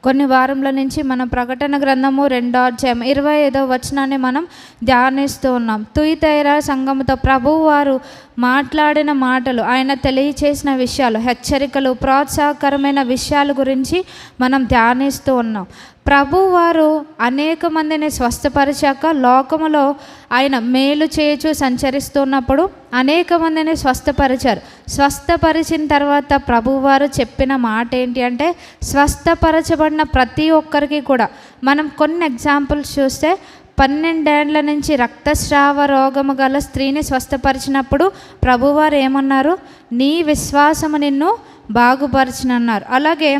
కొన్ని వారముల నుంచి మనం ప్రకటన గ్రంథము 2వ అధ్యాయం 25వ వచనాన్ని మనం ధ్యానిస్తూ ఉన్నాం. తుయితైరా సంఘముతో ప్రభువు వారు మాట్లాడిన మాటలు, ఆయన తెలియచేసిన విషయాలు, హెచ్చరికలు, ప్రోత్సాహకరమైన విషయాల గురించి మనం ధ్యానిస్తూ ఉన్నాం. ప్రభువు వారు అనేక మందిని స్వస్థపరిచాక లోకములో ఆయన మేలు చేయుచు సంచరిస్తున్నప్పుడు అనేక మందిని స్వస్థపరిచారు. స్వస్థపరిచిన తర్వాత ప్రభువారు చెప్పిన మాట ఏంటి అంటే, స్వస్థపరచబడిన ప్రతి ఒక్కరికి కూడా మనం కొన్ని ఎగ్జాంపుల్స్ చూస్తే 12 ఏళ్ల నుంచి రక్తస్రావ రోగము గల స్త్రీని స్వస్థపరిచినప్పుడు ప్రభువారు ఏమన్నారు? నీ విశ్వాసము నిన్ను బాగుపరచునన్నారు. అలాగే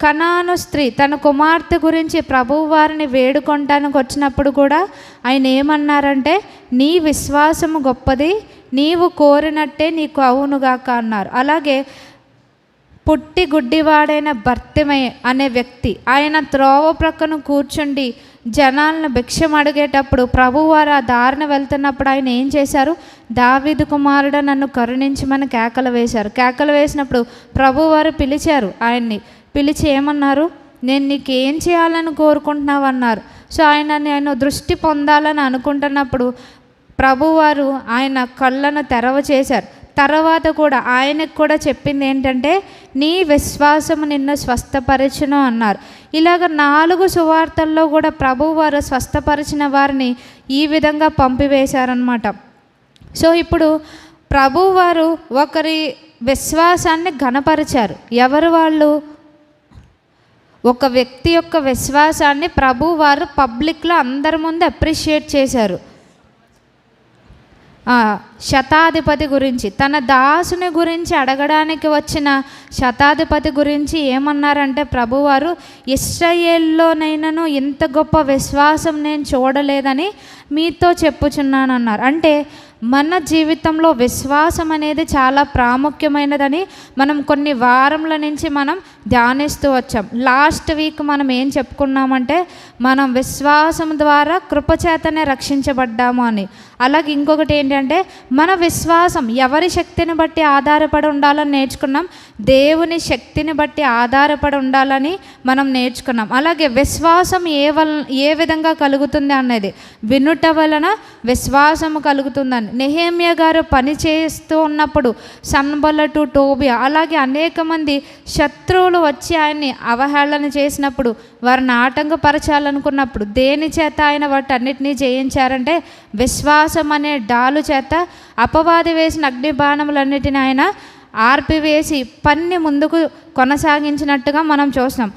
కనాను స్త్రీ తన కుమార్తె గురించి ప్రభువు వారిని వేడుకొనడానికి వచ్చినప్పుడు కూడా ఆయన ఏమన్నారంటే, నీ విశ్వాసము గొప్పది, నీవు కోరినట్టే నీకు అవునుగాక అన్నారు. అలాగే పుట్టి గుడ్డివాడైన బర్తిమయి అనే వ్యక్తి, ఆయన త్రోవ ప్రక్కన కూర్చుండి జనాలను భిక్షం అడిగేటప్పుడు ప్రభువారు ఆ దారిన వెళ్తున్నప్పుడు ఆయన ఏం చేశారు? దావీదు కుమారుడు నన్ను కరుణించమని కేకలు వేశారు. కేకలు వేసినప్పుడు ప్రభువారు పిలిచారు. ఆయన్ని పిలిచి ఏమన్నారు? నేను నీకు ఏం చేయాలని కోరుకుంటున్నావు అన్నారు. సో ఆయన దృష్టి పొందాలని అనుకుంటున్నప్పుడు ప్రభువారు ఆయన కళ్ళను తెరవ చేశారు. తర్వాత కూడా ఆయనకు కూడా చెప్పింది ఏంటంటే, నీ విశ్వాసము నిన్ను స్వస్థపరచును అన్నారు. ఇలాగ 4 సువార్తల్లో కూడా ప్రభువారు స్వస్థపరిచిన వారిని ఈ విధంగా పంపివేశారనమాట. సో ఇప్పుడు ప్రభువారు ఒకరి విశ్వాసాన్ని ఘనపరిచారు. ఎవరు వాళ్ళు? ఒక వ్యక్తి యొక్క విశ్వాసాన్ని ప్రభువారు పబ్లిక్లో అందరి ముందు అప్రిషియేట్ చేశారు. శతాధిపతి గురించి, తన దాసుని గురించి అడగడానికి వచ్చిన శతాధిపతి గురించి ఏమన్నారంటే ప్రభువారు, ఇశ్రాయేలులోనైనాను ఇంత గొప్ప విశ్వాసం నేను చూడలేదని మీతో చెప్పుచున్నానన్నారు. అంటే మన జీవితంలో విశ్వాసం అనేది చాలా ప్రాముఖ్యమైనదని మనం కొన్ని వారముల నుంచి మనం ధ్యానిస్తూ వచ్చాం. లాస్ట్ వీక్ మనం ఏం చెప్పుకున్నామంటే, మనం విశ్వాసం ద్వారా కృపచేతనే రక్షించబడ్డాము అని. అలాగే ఇంకొకటి ఏంటంటే, మన విశ్వాసం ఎవరి శక్తిని బట్టి ఆధారపడి ఉండాలని నేర్చుకున్నాం, దేవుని శక్తిని బట్టి ఆధారపడి ఉండాలని మనం నేర్చుకున్నాం. అలాగే విశ్వాసం ఏ విధంగా కలుగుతుంది అనేది, వినుట వలన విశ్వాసము కలుగుతుందని. నెహెమ్యా గారు పని చేస్తూ ఉన్నప్పుడు సన్బల్లటు, టోబియా అలాగే అనేక మంది శత్రువులు వచ్చి ఆయన్ని అవహేళన చేసినప్పుడు, వారిని ఆటంకపరచాలనుకున్నప్పుడు దేని చేత ఆయన వాటన్నిటినీ జయించారంటే, విశ్వాసం అనే డాలు చేత అపవాది వేసిన అగ్ని బాణములన్నిటిని ఆయన ఆర్పివేసి పన్ని ముందుకు కొనసాగించినట్టుగా మనం చూస్తాం.